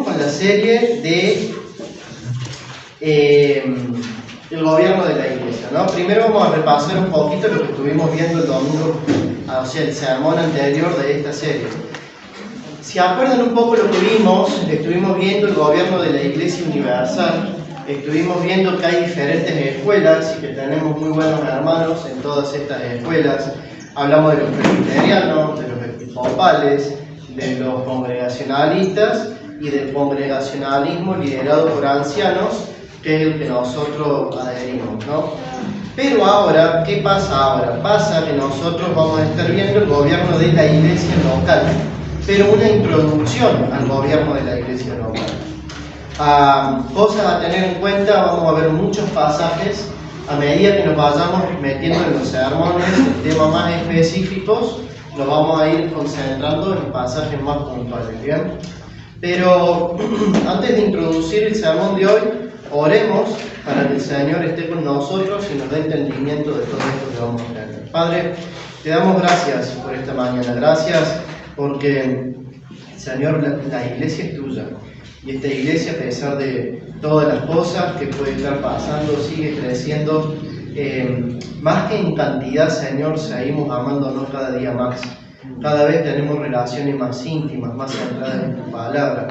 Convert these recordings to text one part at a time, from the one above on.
con la serie de el gobierno de la iglesia, ¿no? Primero vamos a repasar un poquito lo que estuvimos viendo el domingo, o sea, el sermón anterior de esta serie. Si acuerdan un poco lo que vimos, estuvimos viendo el gobierno de la Iglesia Universal, estuvimos viendo que hay diferentes escuelas y que tenemos muy buenos hermanos en todas estas escuelas. Hablamos de los presbiterianos, de los episcopales, de los congregacionalistas y del congregacionalismo liderado por ancianos, que es el que nosotros adherimos, ¿no? Pero ahora, ¿qué pasa ahora? Pasa que nosotros vamos a estar viendo el gobierno de la iglesia local, pero una introducción al gobierno de la iglesia local. Cosas a tener en cuenta, vamos a ver muchos pasajes. A medida que nos vayamos metiendo en los sermones, en temas más específicos, nos vamos a ir concentrando en pasajes más puntuales, ¿bien? Pero antes de introducir el sermón de hoy, oremos para que el Señor esté con nosotros y nos dé entendimiento de todo esto que vamos a tener. Padre, te damos gracias por esta mañana. Gracias porque, Señor, la iglesia es tuya. Y esta iglesia, a pesar de todas las cosas que puede estar pasando, sigue creciendo. Más que en cantidad, Señor, seguimos amándonos cada día más. Cada vez tenemos relaciones más íntimas, más centradas en tu palabra.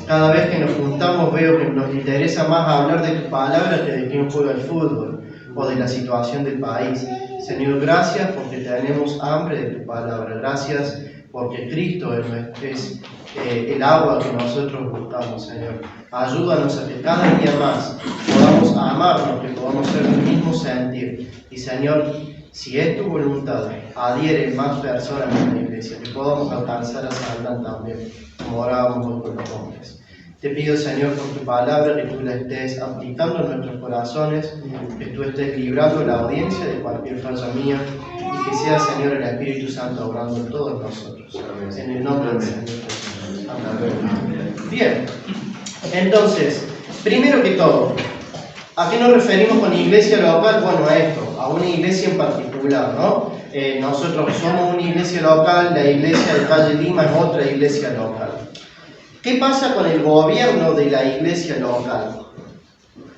Cada vez que nos juntamos veo que nos interesa más hablar de tu palabra que de quién juega el fútbol o de la situación del país. Señor, gracias porque tenemos hambre de tu palabra. Gracias porque Cristo es el agua que nosotros buscamos, Señor. Ayúdanos a que cada día más podamos amarnos, que podamos ser el mismo sentir. Y, Señor, si es tu voluntad, adhiere más personas en la iglesia, que podamos alcanzar a Santán también, como orábamos hoy con los hombres. Te pido, Señor, por tu palabra, que tú la estés aplicando en nuestros corazones, que tú estés librando la audiencia de cualquier falla mía, y que sea, Señor, el Espíritu Santo obrando en todos nosotros. En el nombre del Señor Jesús. Amén. Bien, entonces, primero que todo, ¿a qué nos referimos con iglesia local? Bueno, a esto, a una iglesia en particular, ¿no? Nosotros somos una iglesia local, la iglesia de Calle Lima es otra iglesia local. ¿Qué pasa con el gobierno de la iglesia local?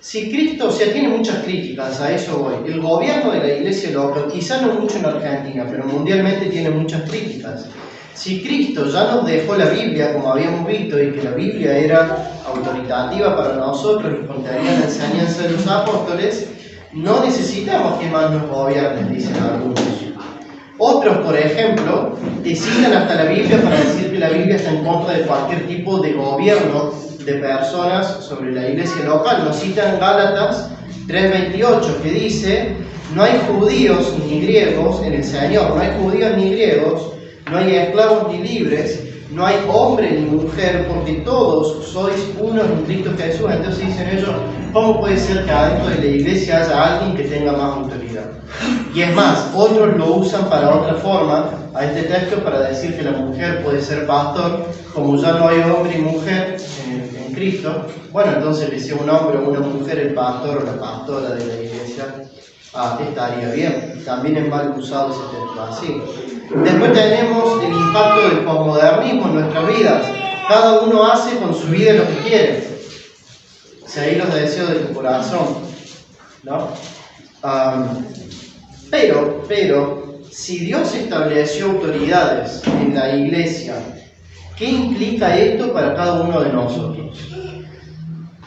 Si Cristo, o sea, tiene muchas críticas, a eso voy. El gobierno de la iglesia local, quizá no mucho en Argentina, pero mundialmente tiene muchas críticas. Si Cristo ya nos dejó la Biblia, como habíamos visto, y que la Biblia era autoritativa para nosotros y contenía la enseñanza de los apóstoles, no necesitamos que más nos gobiernen, dicen algunos. Otros, por ejemplo, te citan hasta la Biblia para decir que la Biblia está en contra de cualquier tipo de gobierno de personas sobre la iglesia local. Nos citan Gálatas 3:28, que dice: no hay judíos ni griegos en el Señor, no hay judíos ni griegos, no hay esclavos ni libres, no hay hombre ni mujer, porque todos sois uno en Cristo Jesús. Entonces dicen ellos, ¿cómo puede ser que adentro de la iglesia haya alguien que tenga más autoridad? Y es más, otros lo usan para otra forma a este texto para decir que la mujer puede ser pastor, como ya no hay hombre y mujer en Cristo. Bueno, entonces que sea un hombre o una mujer el pastor o la pastora de la iglesia, estaría bien. También es mal usado ese texto así. Después tenemos el impacto del posmodernismo en nuestras vidas. Cada uno hace con su vida lo que quiere, seguir los deseos de tu corazón, ¿no? Pero, si Dios estableció autoridades en la iglesia, ¿qué implica esto para cada uno de nosotros?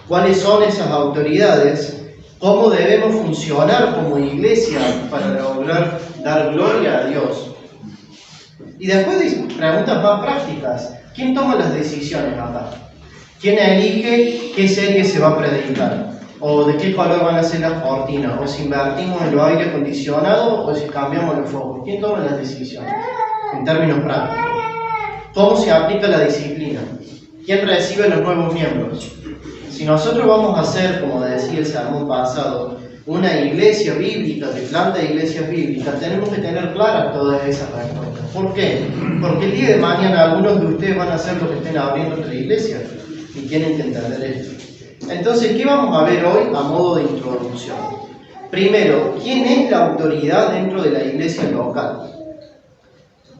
¿Cuáles son esas autoridades? ¿Cómo debemos funcionar como iglesia para lograr dar gloria a Dios? Y después de preguntas más prácticas, ¿quién toma las decisiones acá? ¿Quién elige qué serie se va a predicar? ¿O de qué color van a ser las cortinas? ¿O si invertimos en los aire acondicionado o si cambiamos los focos? ¿Quién toma las decisiones? En términos prácticos. ¿Cómo se aplica la disciplina? ¿Quién recibe los nuevos miembros? Si nosotros vamos a hacer, como decía el sermón pasado, una iglesia bíblica, que planta iglesias bíblicas, tenemos que tener claras todas esas respuestas. ¿Por qué? Porque el día de mañana algunos de ustedes van a ser los que estén abriendo otra iglesia y tienen que entender esto. Entonces, ¿qué vamos a ver hoy a modo de introducción? Primero, ¿quién es la autoridad dentro de la iglesia local?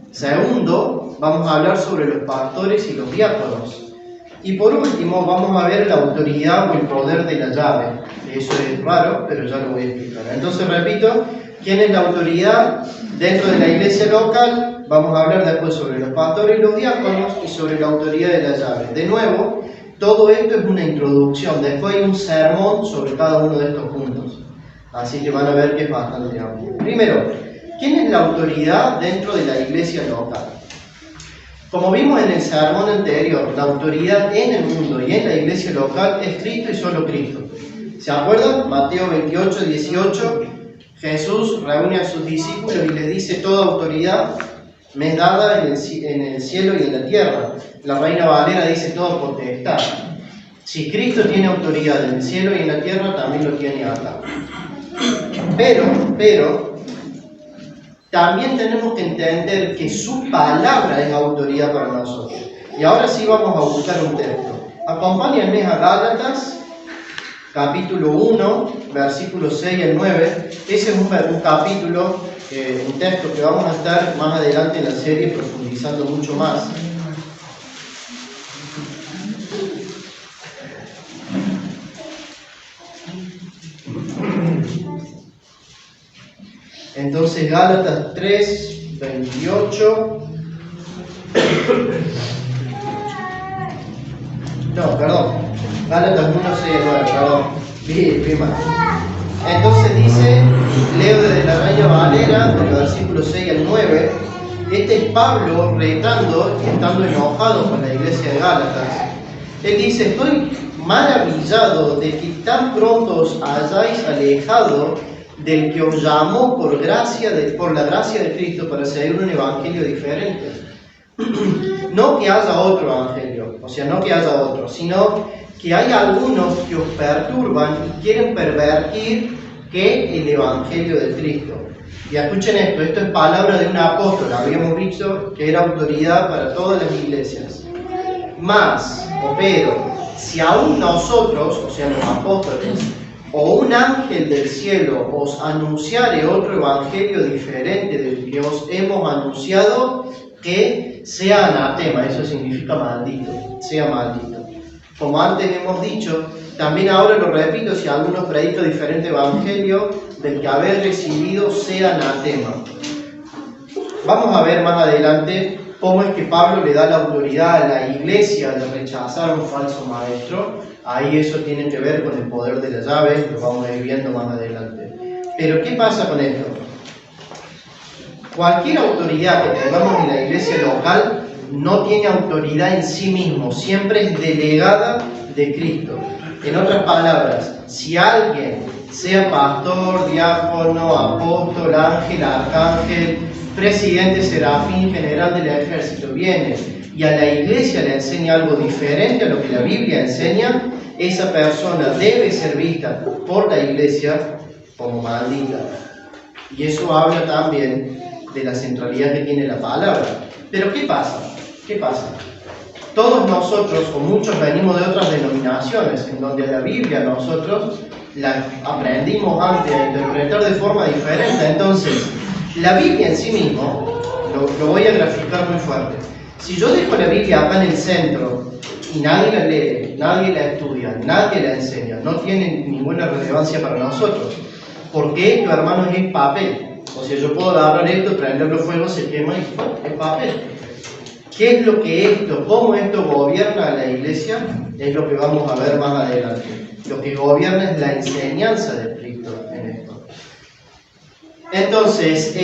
Segundo, vamos a hablar sobre los pastores y los diáconos. Y por último, vamos a ver la autoridad o el poder de la llave. Eso es raro, pero ya lo voy a explicar. Entonces, repito, ¿quién es la autoridad dentro de la iglesia local? Vamos a hablar después sobre los pastores y los diáconos y sobre la autoridad de la llave. De nuevo, todo esto es una introducción. Después hay un sermón sobre cada uno de estos puntos. Así que van a ver que es bastante amplio. Primero, ¿quién es la autoridad dentro de la iglesia local? Como vimos en el sermón anterior, la autoridad en el mundo y en la iglesia local es Cristo y solo Cristo. ¿Se acuerdan? Mateo 28, 18, Jesús reúne a sus discípulos y les dice: toda autoridad me es dada en el cielo y en la tierra. La Reina Valera dice: toda potestad. Si Cristo tiene autoridad en el cielo y en la tierra, también lo tiene acá. Pero también tenemos que entender que su palabra es autoridad para nosotros. Y ahora sí vamos a buscar un texto. Acompáñenme a Gálatas, capítulo 1, versículos 6 al 9. Ese es un capítulo, un texto que vamos a estar más adelante en la serie profundizando mucho más. Entonces, Gálatas 3, 28. No, perdón. Gálatas 1, 6, 9, perdón. Bien mal. Entonces dice, leo desde la Reina Valera, del versículo 6 al 9. Este es Pablo retando y estando enojado con la iglesia de Gálatas. Él dice: estoy maravillado de que tan pronto os hayáis alejado del que os llamó por la gracia de Cristo para seguir un evangelio diferente. No que haya otro evangelio, o sea, no que haya otro, sino que hay algunos que os perturban y quieren pervertir el evangelio de Cristo. Y escuchen esto es palabra de un apóstol, habíamos dicho que era autoridad para todas las iglesias. Pero, si aún nosotros, o sea, los apóstoles, o un ángel del cielo os anunciare otro evangelio diferente del que os hemos anunciado, que sea anatema, eso significa maldito, sea maldito. Como antes hemos dicho, también ahora lo repito, si alguno predica diferente evangelio del que habéis recibido, sea anatema. Vamos a ver más adelante cómo es que Pablo le da la autoridad a la iglesia de rechazar a un falso maestro. Ahí eso tiene que ver con el poder de la llave, lo vamos a ir viendo más adelante. Pero ¿qué pasa con esto? Cualquier autoridad que tengamos en la iglesia local no tiene autoridad en sí mismo, siempre es delegada de Cristo. En otras palabras, si alguien, sea pastor, diácono, apóstol, ángel, arcángel, presidente, serafín, general del ejército, viene y a la iglesia le enseña algo diferente a lo que la Biblia enseña, esa persona debe ser vista por la iglesia como maldita. Y eso habla también de la centralidad que tiene la palabra. Pero ¿qué pasa? Todos nosotros, o muchos, venimos de otras denominaciones, en donde la Biblia nosotros la aprendimos antes a interpretar de forma diferente. Entonces, la Biblia en sí mismo, lo voy a graficar muy fuerte. Si yo dejo la Biblia acá en el centro y nadie la lee, nadie la estudia, nadie la enseña, no tiene ninguna relevancia para nosotros. Porque esto, hermanos, es papel. O sea, yo puedo agarrar esto, prenderlo fuego, se quema y es papel. ¿Qué es lo que cómo esto gobierna a la iglesia? Es lo que vamos a ver más adelante. Lo que gobierna es la enseñanza de Cristo en esto. Entonces,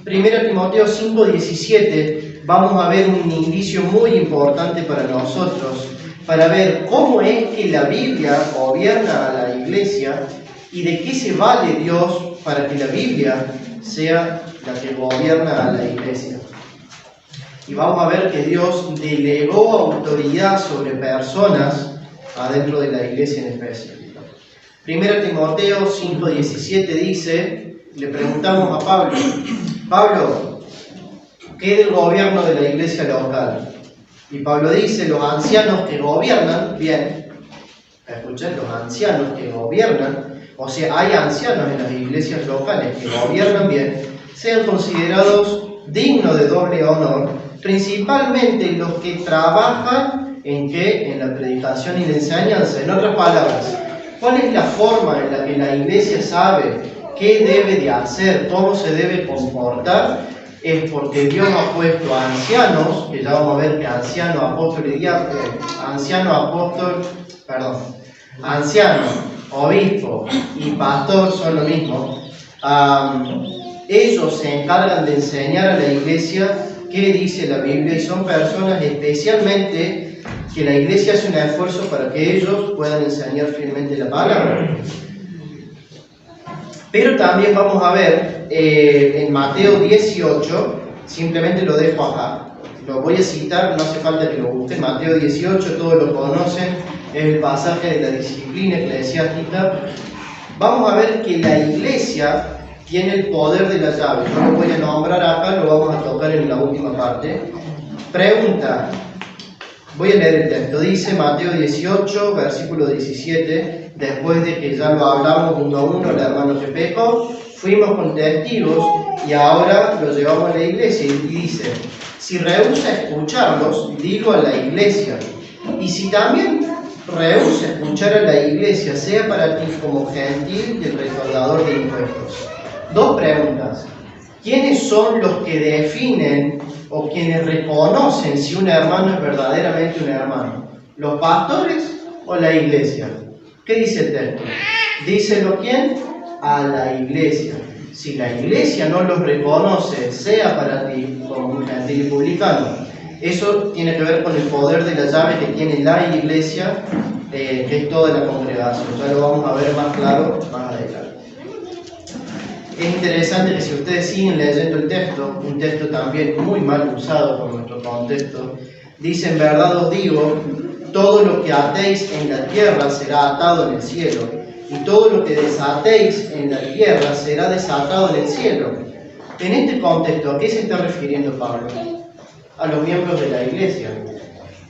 1 Timoteo 5:17, vamos a ver un indicio muy importante para nosotros, para ver cómo es que la Biblia gobierna a la iglesia y de qué se vale Dios para que la Biblia sea la que gobierna a la iglesia. Y vamos a ver que Dios delegó autoridad sobre personas adentro de la iglesia en específico. 1 Timoteo 5:17 dice, le preguntamos a Pablo, ¿qué del gobierno de la iglesia local? Y Pablo dice, los ancianos que gobiernan bien, escuchen, los ancianos que gobiernan, o sea, hay ancianos en las iglesias locales que gobiernan bien, sean considerados dignos de doble honor, principalmente los que trabajan ¿En qué? En la predicación y la enseñanza. En otras palabras, ¿cuál es la forma en la que la iglesia sabe qué debe de hacer, cómo se debe comportar? Es porque Dios ha puesto a ancianos, que ya vamos a ver que anciano, obispo y pastor son lo mismo. Ellos se encargan de enseñar a la iglesia qué dice la Biblia y son personas especialmente que la iglesia hace un esfuerzo para que ellos puedan enseñar fielmente la palabra. Pero también vamos a ver en Mateo 18, simplemente lo dejo acá, lo voy a citar, no hace falta que lo busquen. Mateo 18, todos lo conocen, es el pasaje de la disciplina eclesiástica. Vamos a ver que la iglesia tiene el poder de la llave. No lo voy a nombrar acá, lo vamos a tocar en la última parte. Pregunta, voy a leer el texto. Dice Mateo 18, versículo 17, después de que ya lo hablamos uno a uno, el hermano que pecó, fuimos con testigos y ahora lo llevamos a la iglesia. Y dice, si rehúsa escucharlos, dilo a la iglesia. Y si también rehúsa escuchar a la iglesia, sea para ti como gentil y el recaudador de impuestos. Dos preguntas. ¿Quiénes son los que definen o quienes reconocen si un hermano es verdaderamente un hermano? ¿Los pastores o la iglesia? ¿Qué dice el texto? ¿Díselo quién? A la iglesia. Si la iglesia no los reconoce, sea para ti como un gentil y publicano. Eso tiene que ver con el poder de la llave que tiene la iglesia, que es toda la congregación. Ya lo vamos a ver más claro más adelante. Es interesante que si ustedes siguen leyendo el texto, un texto también muy mal usado por nuestro contexto, dice: en verdad os digo, todo lo que atéis en la tierra será atado en el cielo, y todo lo que desatéis en la tierra será desatado en el cielo. En este contexto, ¿a qué se está refiriendo Pablo? A los miembros de la iglesia.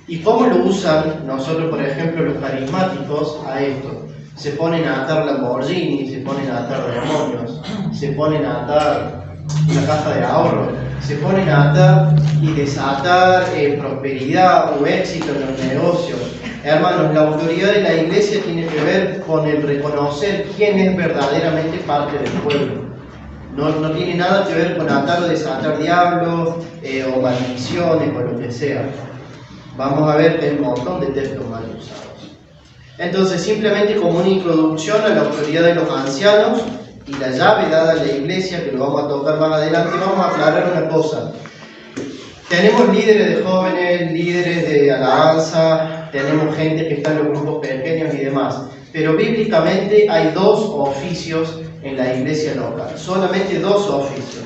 ¿Y cómo lo usan nosotros, por ejemplo, los carismáticos a esto? Se ponen a atar Lamborghini, se ponen a atar demonios, se ponen a atar una caja de ahorro, se ponen a atar y desatar prosperidad o éxito en los negocios. Hermanos, la autoridad de la iglesia tiene que ver con el reconocer quién es verdaderamente parte del pueblo. No tiene nada que ver con atar o desatar diablos o maldiciones o lo que sea. Vamos a ver que hay un montón de textos mal usados. Entonces, simplemente como una introducción a la autoridad de los ancianos y la llave dada a la iglesia, que lo vamos a tocar más adelante, vamos a aclarar una cosa. Tenemos líderes de jóvenes, líderes de alabanza, tenemos gente que está en los grupos pequeños y demás, pero bíblicamente hay dos oficios en la iglesia local, solamente dos oficios: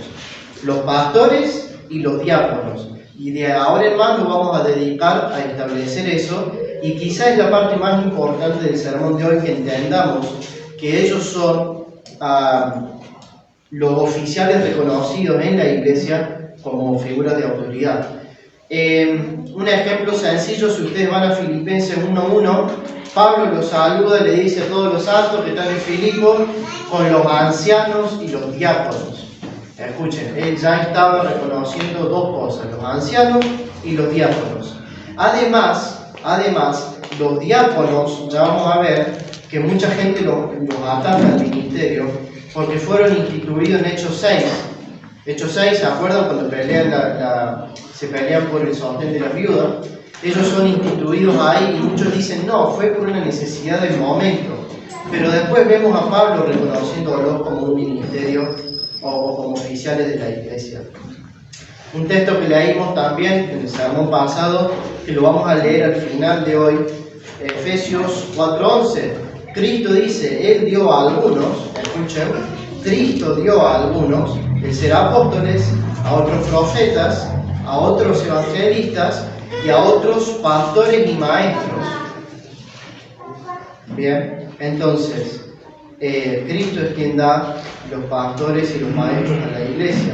los pastores y los diáconos. Y de ahora en más nos vamos a dedicar a establecer eso, y quizá es la parte más importante del sermón de hoy, que entendamos que ellos son los oficiales reconocidos en la iglesia como figuras de autoridad. Un ejemplo sencillo: si ustedes van a Filipenses 1:1, Pablo los saluda, le dice a todos los santos que están en Filipo, con los ancianos y los diáconos. Escuchen, él ya estaba reconociendo dos cosas: los ancianos y los diáconos. Además, los diáconos, ya vamos a ver que mucha gente los ataca al ministerio porque fueron instituidos en Hechos 6. Hechos 6, ¿se acuerdan cuando se pelean por el sostén de la viuda? Ellos son instituidos ahí y muchos dicen: no, fue por una necesidad del momento. Pero después vemos a Pablo reconociéndolos como un ministerio o como oficiales de la iglesia. Un texto que leímos también en el sermón pasado, que lo vamos a leer al final de hoy, Efesios 4:11. Cristo dice: Él dio a algunos, escuchen, Cristo dio a algunos el ser apóstoles, a otros profetas, a otros evangelistas y a otros pastores y maestros. Bien, entonces, Cristo es quien da los pastores y los maestros a la iglesia.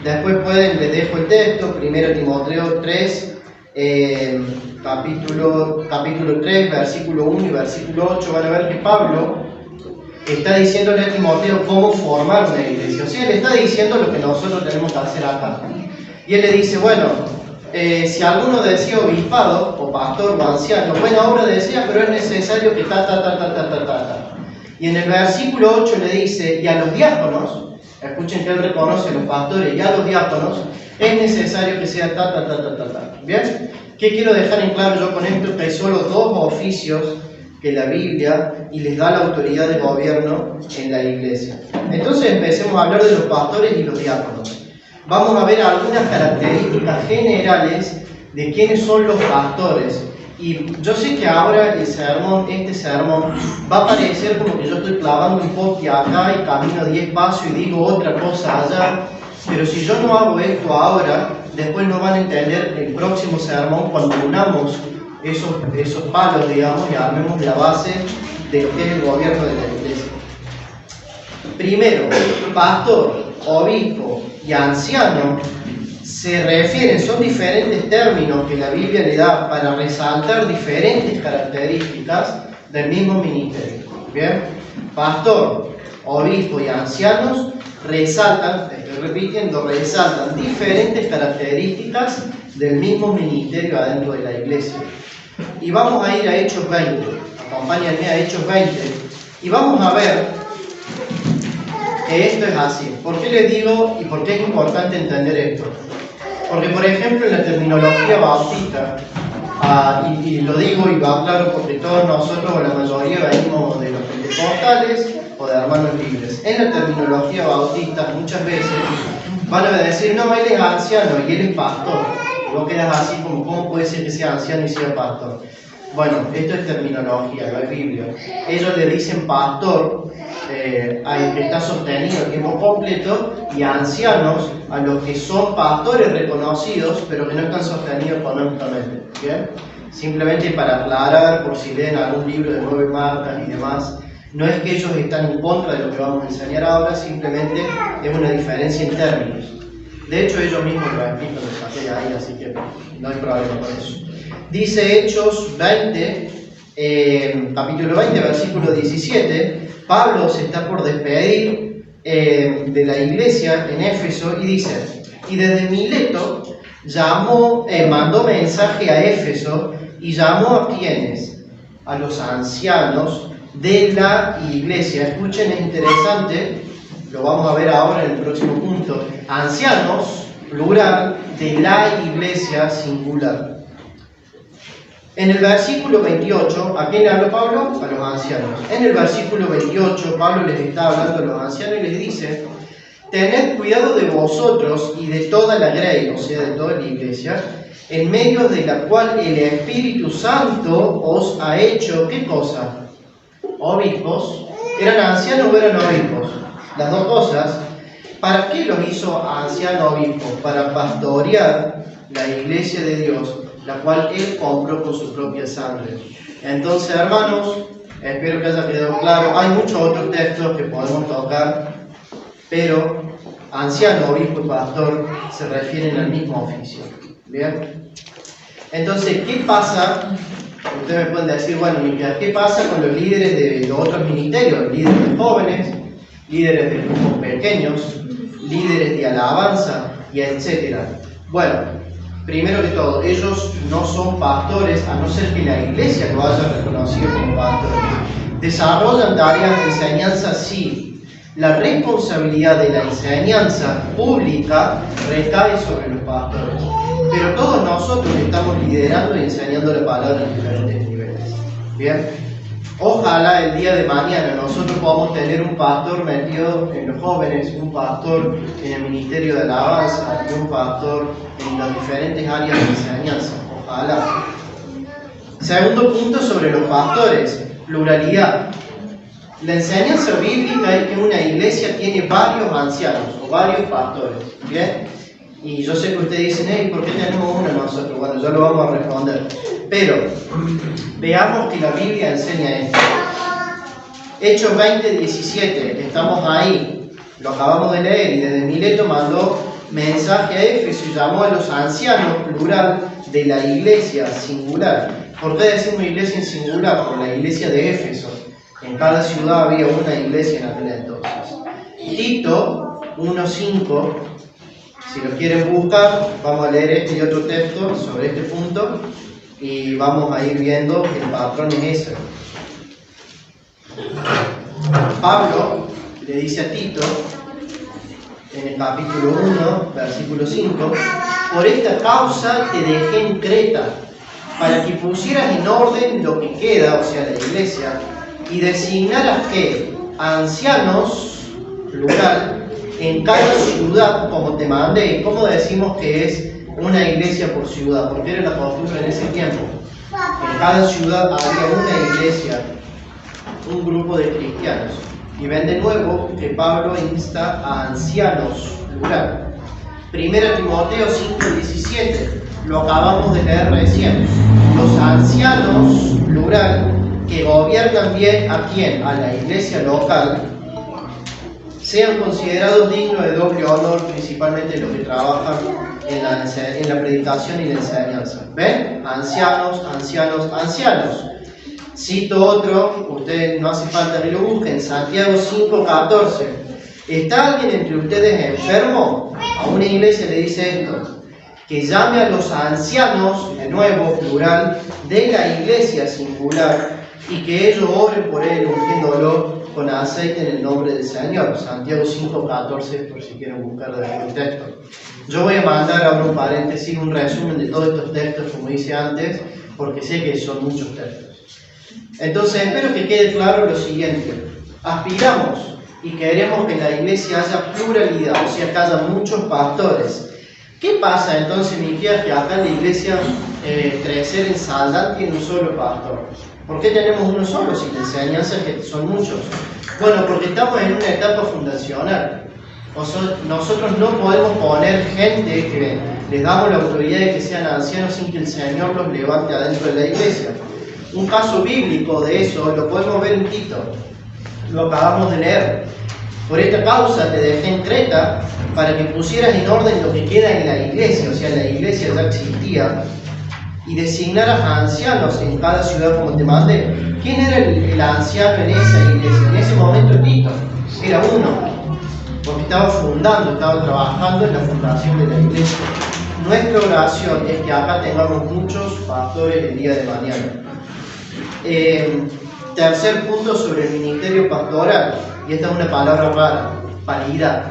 Después les dejo el texto, 1 Timoteo 3, capítulo 3, versículo 1 y versículo 8, van a ver que Pablo está diciéndole a Timoteo cómo formar una iglesia. O sea, le está diciendo lo que nosotros tenemos que hacer acá. Y él le dice: bueno, si alguno decía obispado, o pastor, o anciano, buena obra decía, pero es necesario que ta. Y en el versículo 8 le dice, y a los diáconos, escuchen que él reconoce a los pastores y a los diáconos, es necesario que sea ta. ¿Bien? ¿Qué quiero dejar en claro yo con esto? Que hay solo dos oficios que la Biblia y les da la autoridad de gobierno en la iglesia. Entonces empecemos a hablar de los pastores y los diáconos. Vamos a ver algunas características generales de quiénes son los pastores. Y yo sé que ahora este sermón, va a parecer como que yo estoy clavando un poquito acá y camino 10 pasos y digo otra cosa allá. Pero si yo no hago esto ahora, después no van a entender el próximo sermón cuando unamos esos palos, digamos, y armemos la base de lo que es el gobierno de la iglesia. Primero, pastor, obispo y anciano se refieren, son diferentes términos que la Biblia le da para resaltar diferentes características del mismo ministerio. ¿Bien? Pastor, obispo y ancianos resaltan, estoy repitiendo, resaltan diferentes características del mismo ministerio adentro de la iglesia. Y vamos a ir a Hechos 20, acompáñenme a Hechos 20, y vamos a ver que esto es así. ¿Por qué les digo y por qué es importante entender esto? Porque, por ejemplo, en la terminología bautista, y lo digo y va claro porque todos nosotros, o la mayoría, venimos de los pentecostales o de hermanos libres. En la terminología bautista, muchas veces van a decir, no, él es anciano y él es pastor. Y vos quedas así como, ¿cómo puede ser que sea anciano y sea pastor? Bueno, esto es terminología, no es Biblia. Ellos le dicen pastor al que está sostenido a tiempo completo, y ancianos a los que son pastores reconocidos, pero que no están sostenidos económicamente. ¿Bien? Simplemente para aclarar, por si leen algún libro de 9 marcas y demás, no es que ellos están en contra de lo que vamos a enseñar ahora, simplemente es una diferencia en términos. De hecho, ellos mismos lo explican, lo saqué ahí, así que no hay problema con eso. Dice Hechos 20, capítulo 20, versículo 17, Pablo se está por despedir de la iglesia en Éfeso y dice, y desde Mileto mandó mensaje a Éfeso y llamó a quienes, a los ancianos de la iglesia. Escuchen, es interesante, lo vamos a ver ahora en el próximo punto. Ancianos, plural, de la iglesia, singular. En el versículo 28, ¿a quién le habló Pablo? A los ancianos. En el versículo 28, Pablo les está hablando a los ancianos y les dice, tened cuidado de vosotros y de toda la grey, o sea, de toda la iglesia, en medio de la cual el Espíritu Santo os ha hecho, ¿qué cosa? Obispos. ¿Eran ancianos o eran obispos? Las dos cosas. ¿Para qué los hizo ancianos obispos? Para pastorear la iglesia de Dios, la cual Él compró con su propia sangre. Entonces, hermanos, espero que haya quedado claro. Hay muchos otros textos que podemos tocar, pero anciano, obispo y pastor se refieren al mismo oficio. ¿Bien? Entonces, ¿qué pasa? Ustedes me pueden decir, bueno, ¿qué pasa con los líderes de los otros ministerios? Líderes de jóvenes, líderes de grupos pequeños, líderes de alabanza, y etcétera. Bueno, primero que todo, ellos no son pastores, a no ser que la iglesia lo haya reconocido como pastores. Desarrollan tareas de enseñanza, sí. La responsabilidad de la enseñanza pública recae sobre los pastores. Pero todos nosotros estamos liderando y enseñando la palabra en diferentes niveles. ¿Bien? Ojalá el día de mañana nosotros podamos tener un pastor metido en los jóvenes, un pastor en el ministerio de alabanza, y un pastor en las diferentes áreas de enseñanza. Ojalá. Segundo punto sobre los pastores, pluralidad. La enseñanza bíblica es que una iglesia tiene varios ancianos o varios pastores. ¿Bien? Y yo sé que ustedes dicen, hey, ¿por qué tenemos uno nosotros? Bueno, ya lo vamos a responder. Pero veamos que la Biblia enseña esto. Hechos 20, 17, estamos ahí, lo acabamos de leer, y desde Mileto mandó mensaje a Éfeso y llamó a los ancianos, plural, de la iglesia, singular. ¿Por qué decimos iglesia en singular? Por la iglesia de Éfeso. En cada ciudad había una iglesia en aquel entonces. Tito 1:5 Si lo quieren buscar, vamos a leer este y otro texto sobre este punto y vamos a ir viendo que el patrón es ese. Pablo le dice a Tito, en el capítulo 1, versículo 5, por esta causa te dejé en Creta, para que pusieras en orden lo que queda, o sea, la iglesia, y designaras que ancianos, plural, en cada ciudad, como te mandé. ¿Cómo decimos que es una iglesia por ciudad? Porque era la costumbre en ese tiempo. En cada ciudad había una iglesia, un grupo de cristianos. Y ven de nuevo que Pablo insta a ancianos, plural. 1 Timoteo 5:17, lo acabamos de leer recién. Los ancianos, plural, que gobiernan bien ¿a quién? A la iglesia local, sean considerados dignos de doble honor, principalmente los que trabajan en la predicación y la enseñanza. ¿Ven? Ancianos, ancianos, ancianos. Cito otro, ustedes no hace falta que lo busquen, Santiago 5:14. ¿Está alguien entre ustedes enfermo? A una iglesia le dice esto, que llame a los ancianos, de nuevo, plural, de la iglesia, singular, y que ellos oren por él, ungiéndolo con aceite en el nombre del Señor. Santiago 5:14, por si quieren buscar el texto. Yo voy a mandar, abro un paréntesis, un resumen de todos estos textos, como hice antes, porque sé que son muchos textos. Entonces, espero que quede claro lo siguiente. Aspiramos y queremos que en la iglesia haya pluralidad, o sea, que haya muchos pastores. ¿Qué pasa entonces, Miquías, que acá en la iglesia Crecer en Saldán tiene un solo pastor? ¿Por qué tenemos uno solo si la enseñanza es que son muchos? Bueno, porque estamos en una etapa fundacional. Nosotros no podemos poner gente que les damos la autoridad de que sean ancianos sin que el Señor los levante adentro de la iglesia. Un caso bíblico de eso lo podemos ver en Tito. Lo acabamos de leer. Por esta causa te dejé en Creta para que pusieras en orden lo que queda en la iglesia, o sea, la iglesia ya existía, y designaras a ancianos en cada ciudad como te mandé. ¿Quién era el anciano en esa iglesia? En ese momento Tito. Era uno, porque estaba fundando, estaba trabajando en la fundación de la iglesia. Nuestra oración es que acá tengamos muchos pastores el día de mañana. Tercer punto sobre el ministerio pastoral, y esta es una palabra rara, paridad,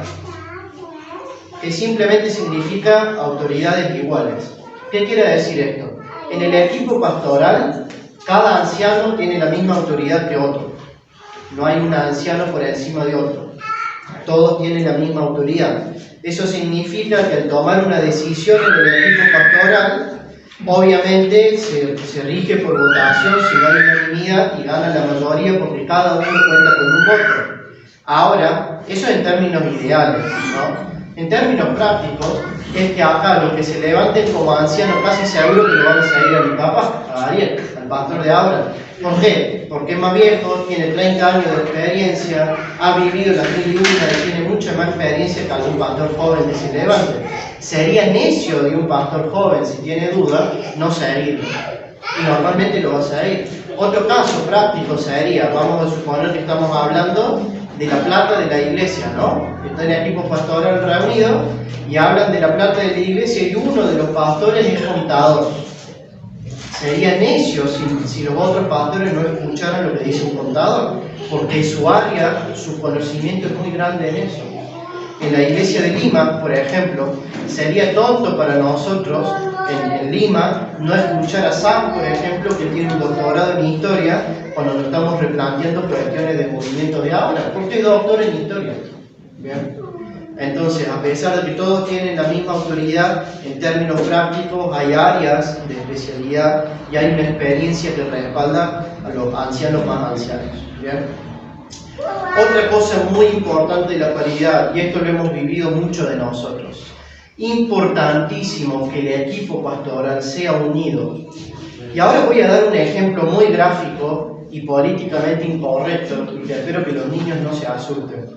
que simplemente significa autoridades iguales. ¿Qué quiere decir esto? En el equipo pastoral, cada anciano tiene la misma autoridad que otro. No hay un anciano por encima de otro. Todos tienen la misma autoridad. Eso significa que al tomar una decisión en el equipo pastoral, obviamente se rige por votación si no hay unanimidad y gana la mayoría porque cada uno cuenta con un voto. Ahora, eso en términos ideales, ¿no? En términos prácticos, es que acá los que se levanten como ancianos casi seguro que lo van a seguir a mi papá, a Ariel, al pastor de ahora. ¿Por qué? Porque es más viejo, tiene 30 años de experiencia, ha vivido las 1001 y tiene mucha más experiencia que algún pastor joven que se levante. Sería necio de un pastor joven, si tiene duda, no seguirlo. Y normalmente lo va a seguir. Otro caso práctico sería, vamos a suponer que estamos hablando de la plata de la iglesia, ¿no? Está el equipo pastoral reunido y hablan de la plata de la iglesia y uno de los pastores es contador. Sería necio si los otros pastores no escucharan lo que dice un contador, porque su área, su conocimiento es muy grande en eso. En la iglesia de Lima, por ejemplo, sería tonto para nosotros en Lima no escuchar a Sam, por ejemplo, que tiene un doctorado en historia, cuando nos estamos replanteando cuestiones de movimiento de ahora, porque es doctor en historia. ¿Bien? Entonces, a pesar de que todos tienen la misma autoridad, en términos prácticos hay áreas de especialidad y hay una experiencia que respalda a los ancianos más ancianos. ¿Bien? Otra cosa muy importante de la paridad, y esto lo hemos vivido mucho de nosotros, importantísimo que el equipo pastoral sea unido. Y ahora voy a dar un ejemplo muy gráfico y políticamente incorrecto, y que espero que los niños no se asusten.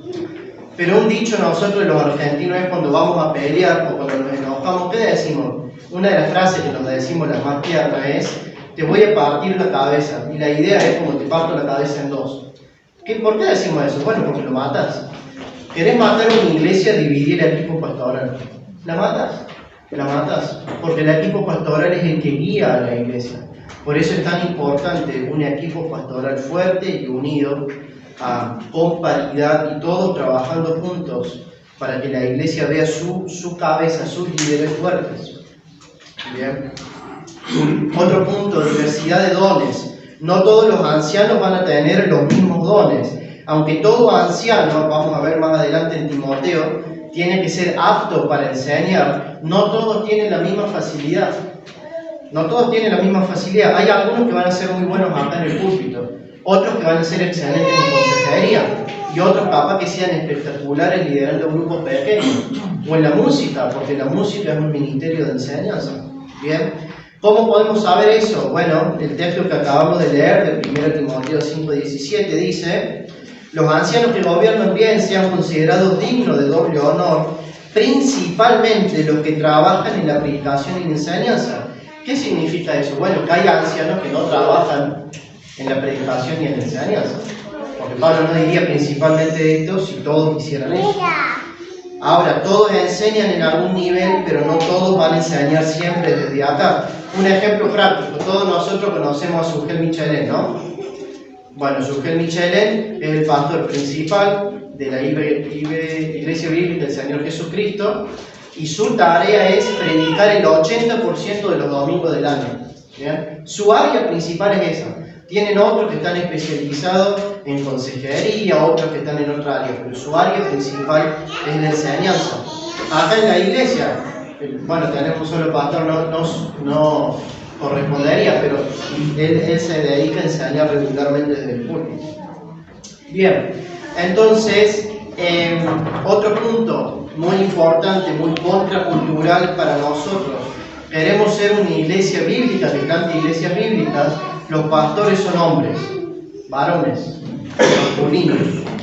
Pero un dicho nosotros los argentinos es cuando vamos a pelear o cuando nos enojamos, ¿qué decimos? Una de las frases que nos decimos las más tiernas es: te voy a partir la cabeza, y la idea es como te parto la cabeza en dos. ¿Por qué decimos eso? Bueno, porque lo matas. ¿Querés matar una iglesia? Dividir el equipo pastoral. la matas. La matas. Porque el equipo pastoral es el que guía a la iglesia. Por eso es tan importante un equipo pastoral fuerte y unido, con paridad y todos trabajando juntos para que la iglesia vea su cabeza, sus líderes fuertes. Bien. Otro punto, diversidad de dones. No todos los ancianos van a tener los mismos dones. Aunque todo anciano, vamos a ver más adelante en Timoteo, tiene que ser apto para enseñar, no todos tienen la misma facilidad. No todos tienen la misma facilidad. Hay algunos que van a ser muy buenos acá en el púlpito, otros que van a ser excelentes en consejería, y otros capaz que sean espectaculares liderando grupos pequeños, o en la música, porque la música es un ministerio de enseñanza. Bien, ¿cómo podemos saber eso? Bueno, el texto que acabamos de leer de 1 Timoteo 5:17 dice: los ancianos que gobiernan bien sean considerados dignos de doble honor, principalmente los que trabajan en la predicación y enseñanza. ¿Qué significa eso? Bueno, que hay ancianos que no trabajan en la predicación y en la enseñanza. Porque Pablo no diría principalmente esto si todos quisieran eso. Ahora, todos enseñan en algún nivel, pero no todos van a enseñar siempre desde acá. Un ejemplo práctico, todos nosotros conocemos a Sugel Michelén, ¿no? Bueno, Sugel Michelén es el pastor principal de la Iglesia Bíblica del Señor Jesucristo, y su tarea es predicar el 80% de los domingos del año. ¿Bien? Su área principal es esa. Tienen otros que están especializados en consejería, otros que están en otra área, pero su área principal es la enseñanza. Acá en la iglesia, bueno, tenemos solo pastor, no correspondería, pero él se dedica a enseñar regularmente desde el púlpito. Bien, entonces, otro punto muy importante, muy contracultural para nosotros. Queremos ser una iglesia bíblica, que cante iglesias bíblicas. Los pastores son hombres, varones, masculinos.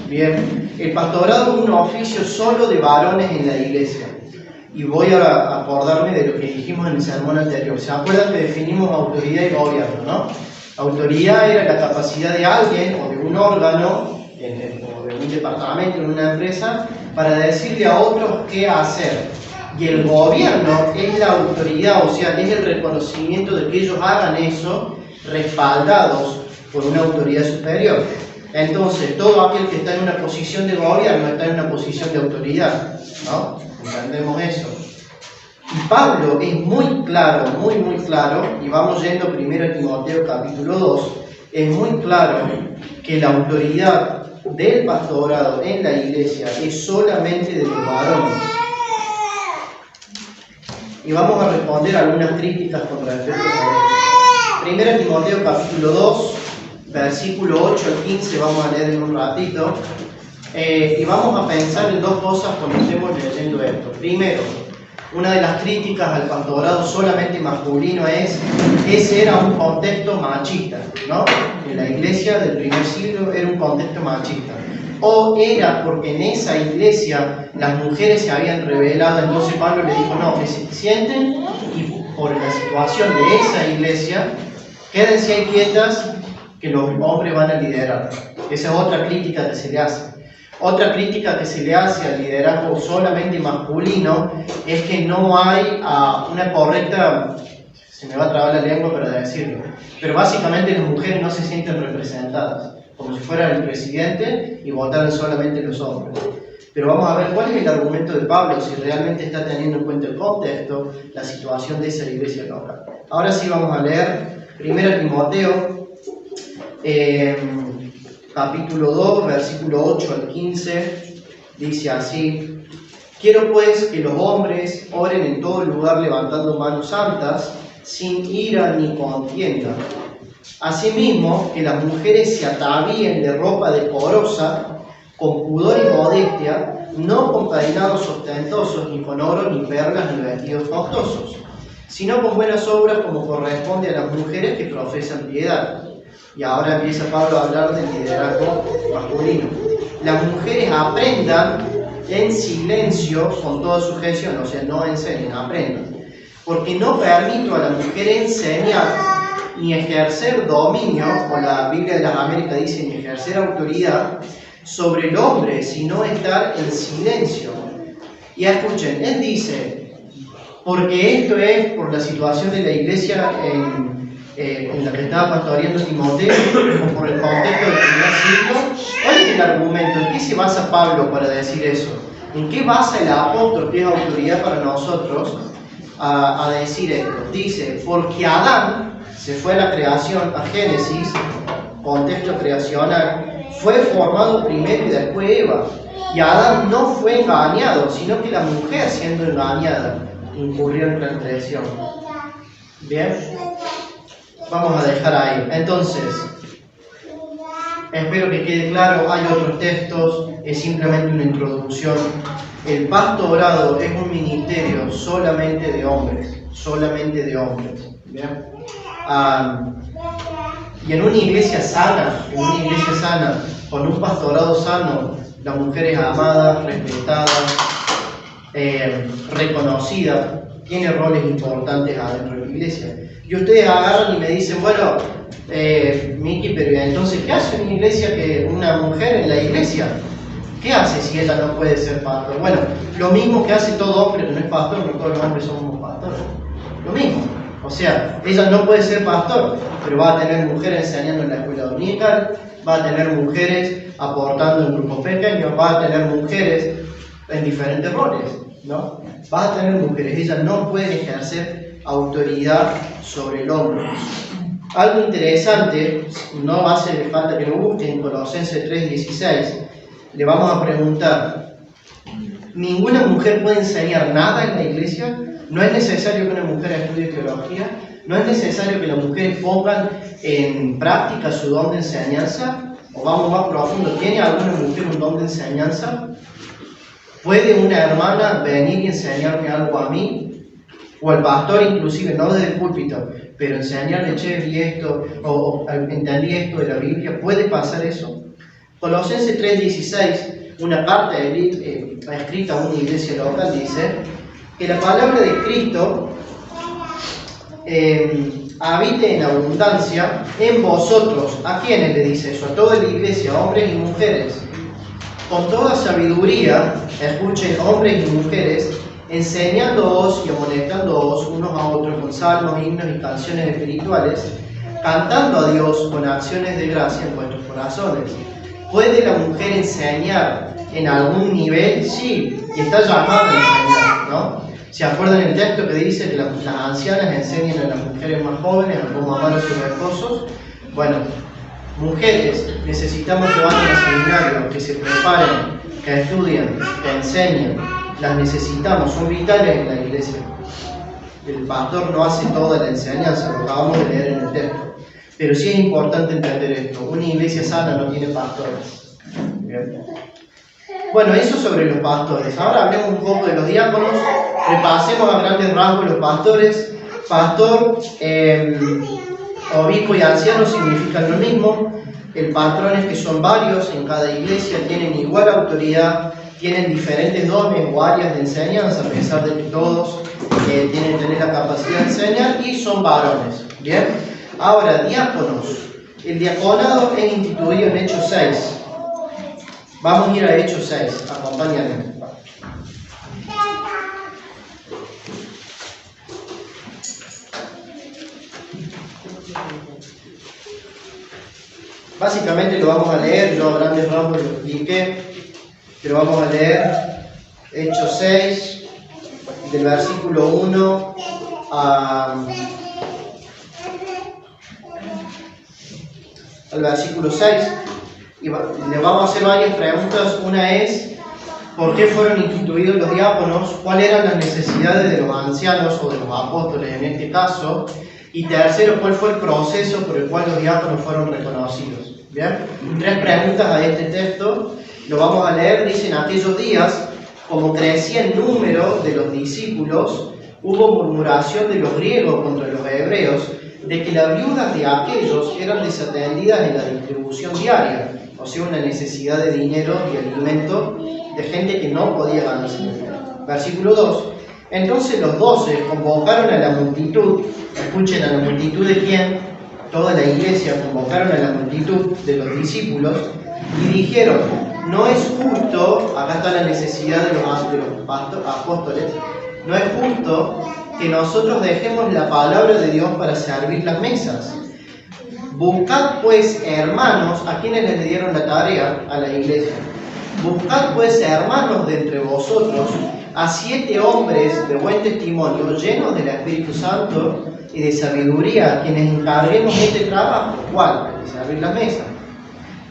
Bien, el pastorado es un oficio solo de varones en la iglesia. Y voy a acordarme de lo que dijimos en el sermón anterior. ¿Se acuerdan que definimos autoridad y gobierno, no? Autoridad era la capacidad de alguien o de un órgano, o de un departamento en una empresa, para decirle a otros qué hacer. Y el gobierno es la autoridad, o sea, es el reconocimiento de que ellos hagan eso, respaldados por una autoridad superior. Entonces, todo aquel que está en una posición de gobierno está en una posición de autoridad, ¿no? Entendemos eso. Y Pablo es muy claro, muy claro, y vamos yendo primero a Timoteo capítulo 2, es muy claro que la autoridad del pastorado en la iglesia es solamente de los varones. Y vamos a responder algunas críticas con respecto a esto. Primero Timoteo capítulo 2, versículo 8 al 15, vamos a leer en un ratito. Y vamos a pensar en dos cosas cuando estemos leyendo esto. Primero, una de las críticas al pastorado solamente masculino es que ese era un contexto machista, ¿no? En la iglesia del primer siglo era un contexto machista. O era porque en esa iglesia las mujeres se habían rebelado, entonces Pablo le dijo, no, que se sienten y por la situación de esa iglesia, quédense ahí quietas que los hombres van a liderar. Esa es otra crítica que se le hace. Otra crítica que se le hace al liderazgo solamente masculino es que no hay una correcta, se me va a trabar la lengua para decirlo, pero básicamente las mujeres no se sienten representadas, como si fuera el presidente y votaran solamente los hombres. Pero vamos a ver cuál es el argumento de Pablo, si realmente está teniendo en cuenta el contexto, la situación de esa iglesia local. Ahora sí vamos a leer 1 Timoteo, capítulo 2, versículo 8 al 15, dice así: quiero pues que los hombres oren en todo lugar levantando manos santas, sin ira ni contienda. Asimismo, que las mujeres se atavíen de ropa decorosa, con pudor y modestia, no con peinados ostentosos, ni con oro, ni perlas, ni vestidos costosos, sino con buenas obras como corresponde a las mujeres que profesan piedad. Y ahora empieza Pablo a hablar del liderazgo masculino. Las mujeres aprendan en silencio, con toda sujeción, o sea, no enseñen, aprendan. Porque no permito a la mujer enseñar ni ejercer dominio, o la Biblia de las Américas dice ni ejercer autoridad, sobre el hombre, sino estar en silencio. Y escuchen, él dice, porque esto es por la situación de la iglesia en la que estaba pastoreando Timoteo, o por el contexto del primer siglo. ¿Cuál es el argumento? ¿En qué se basa Pablo para decir eso? ¿En qué basa el apóstol, que es autoridad para nosotros, a decir esto? Dice, porque Adán se fue a la creación, a Génesis, contexto creacional, fue formado primero y después Eva. Y Adán no fue engañado, sino que la mujer, siendo engañada, incurrió en transgresión. ¿Bien? Vamos a dejar ahí. Entonces, espero que quede claro, hay otros textos, es simplemente una introducción. El pastorado es un ministerio solamente de hombres, solamente de hombres. ¿Bien? Y en una iglesia sana, con un pastorado sano, la mujer es amada, respetada, reconocida, tiene roles importantes adentro de la iglesia. Y ustedes agarran y me dicen, bueno, Miki, pero entonces, ¿qué hace una iglesia una mujer en la iglesia? ¿Qué hace si ella no puede ser pastor? Bueno, lo mismo que hace todo hombre que no es pastor, porque todos los hombres somos pastores. Lo mismo. O sea, ella no puede ser pastor, pero va a tener mujeres enseñando en la escuela dominical, va a tener mujeres aportando en grupos pequeños, va a tener mujeres en diferentes roles, ¿no? Va a tener mujeres, ellas no pueden ejercer autoridad sobre el hombre. Algo interesante, no hace falta que lo busquen, Colosenses 3:16, le vamos a preguntar, ¿ninguna mujer puede enseñar nada en la iglesia? ¿No es necesario que una mujer estudie teología? ¿No es necesario que las mujeres pongan en práctica su don de enseñanza? O vamos más profundo, ¿tiene alguna mujer un don de enseñanza? ¿Puede una hermana venir y enseñarme algo a mí? O el pastor inclusive, no desde el púlpito, pero enseñarle, che, vi esto, o entendí esto de la Biblia. ¿Puede pasar eso? Colosenses 3:16, una carta escrita a una iglesia local, dice que la palabra de Cristo habite en abundancia en vosotros. ¿A quiénes le dice eso? A toda la iglesia, hombres y mujeres. Con toda sabiduría, escuchen, hombres y mujeres, enseñándoos y amonestándoos unos a otros con salmos, himnos y canciones espirituales, cantando a Dios con acciones de gracia en vuestros corazones. ¿Puede la mujer enseñar en algún nivel? Sí, y está llamada a enseñar, ¿no? ¿Se acuerdan el texto que dice que las ancianas enseñan a las mujeres más jóvenes a cómo amar a sus esposos? Bueno, mujeres, necesitamos que vayan al seminario, que se preparen, que estudien, que enseñen. Las necesitamos, son vitales en la iglesia. El pastor no hace toda la enseñanza, lo acabamos de leer en el texto. Pero sí es importante entender esto. Una iglesia sana no tiene pastores. ¿Bien? Bueno, eso sobre los pastores. Ahora hablemos un poco de los diáconos. Repasemos a grandes rasgos los pastores. Pastor, obispo y anciano significan lo mismo. El patrón es que son varios en cada iglesia, tienen igual autoridad, tienen diferentes dones o áreas de enseñanza, a pesar de que todos tienen que tener la capacidad de enseñar, y son varones. ¿Bien? Ahora, diáconos. El diaconado es instituido en Hechos 6. Vamos a ir a Hechos 6, acompáñenme. Básicamente lo vamos a leer, yo a grandes rasgos lo expliqué, pero vamos a leer Hechos 6, del versículo 1 al versículo 6, y le vamos a hacer varias preguntas. Una es, ¿por qué fueron instituidos los diáconos? ¿Cuáles eran las necesidades de los ancianos o de los apóstoles en este caso? Y tercero, ¿cuál fue el proceso por el cual los diáconos fueron reconocidos? ¿Bien? 3 preguntas a este texto, lo vamos a leer. Dice: en aquellos días, como crecía el número de los discípulos, hubo murmuración de los griegos contra los hebreos, de que las viudas de aquellos eran desatendidas en la distribución diaria, o sea, una necesidad de dinero y alimento de gente que no podía ganarse. Versículo 2. Entonces los 12 convocaron a la multitud. Escuchen, a la multitud de quién? Toda la iglesia convocaron a la multitud de los discípulos y dijeron: no es justo, acá está la necesidad de los apóstoles, no es justo que nosotros dejemos la palabra de Dios para servir las mesas. Buscad pues, hermanos, ¿a quienes les dieron la tarea? A la iglesia. Buscad pues, hermanos, de entre vosotros, a 7 hombres de buen testimonio, llenos del Espíritu Santo y de sabiduría, a quienes encarguemos este trabajo. ¿Cuál? De servir la mesa.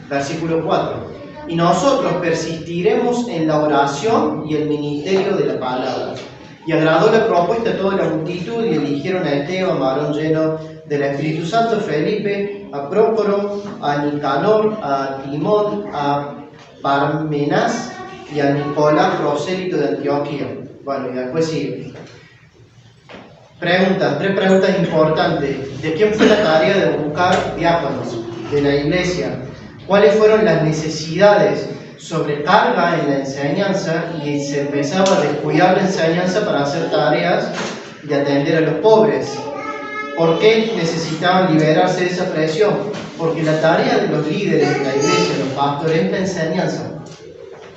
Versículo 4. Y nosotros persistiremos en la oración y el ministerio de la palabra. Y agradó la propuesta a toda la multitud, y eligieron a Esteban, varón lleno del Espíritu Santo, Felipe, a Prócoro, a Nicanor, a Timón, a Parmenas y a Nicolás, prosélito de Antioquía. Bueno, y después sigue. Preguntas, 3 preguntas importantes. ¿De quién fue la tarea de buscar diáconos? De la iglesia. ¿Cuáles fueron las necesidades? Sobrecarga en la enseñanza, y se empezaba a descuidar la enseñanza para hacer tareas y atender a los pobres. ¿Por qué necesitaban liberarse de esa presión? Porque la tarea de los líderes de la iglesia, los pastores, es la enseñanza.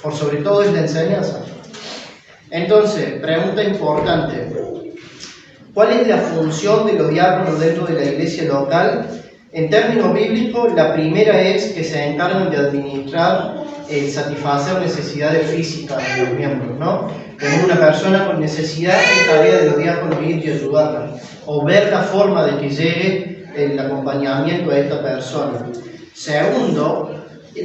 Por sobre todo es la enseñanza. Entonces, pregunta importante. ¿Cuál es la función de los diáconos dentro de la iglesia local? En términos bíblicos, la primera es que se encargan de administrar, satisfacer necesidades físicas de los miembros, ¿no? Tenemos una persona con necesidad, es tarea de los diáconos ir y ayudarla, o ver la forma de que llegue el acompañamiento a esta persona. Segundo,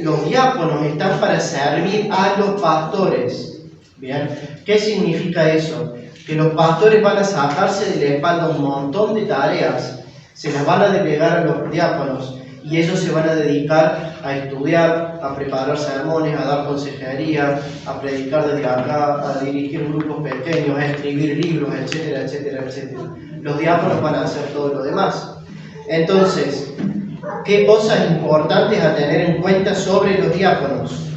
los diáconos están para servir a los pastores. ¿Bien? ¿Qué significa eso? Que los pastores van a sacarse de la espalda un montón de tareas, se las van a delegar a los diáconos, y ellos se van a dedicar a estudiar, a preparar sermones, a dar consejería, a predicar desde acá, a dirigir grupos pequeños, a escribir libros, etcétera, etcétera, etcétera. Los diáconos van a hacer todo lo demás. Entonces, ¿qué cosas importantes a tener en cuenta sobre los diáconos?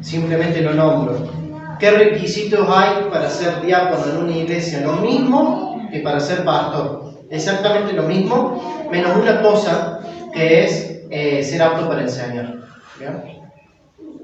Simplemente lo nombro. ¿Qué requisitos hay para ser diácono en una iglesia? Lo mismo que para ser pastor. Exactamente lo mismo, menos una cosa, que es ser apto para enseñar. ¿Bien?